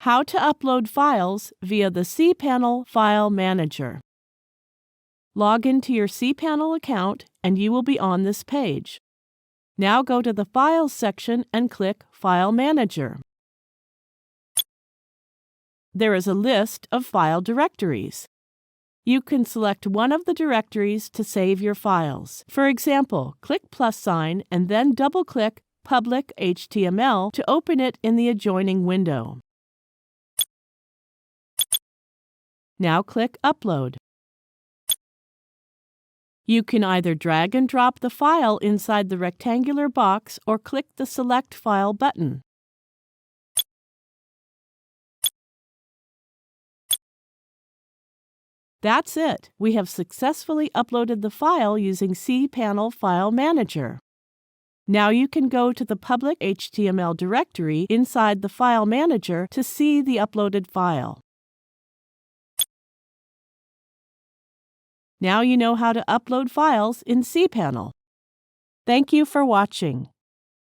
How to upload files via the cPanel File Manager. Log into your cPanel account and you will be on this page. Now go to the Files section and click File Manager. There is a list of file directories. You can select one of the directories to save your files. For example, click +sign and then double-click Public HTML to open it in the adjoining window. Now click Upload. You can either drag and drop the file inside the rectangular box or click the Select File button. That's it. We have successfully uploaded the file using cPanel File Manager. Now you can go to the public HTML directory inside the File Manager to see the uploaded file. Now you know how to upload files in cPanel. Thank you for watching.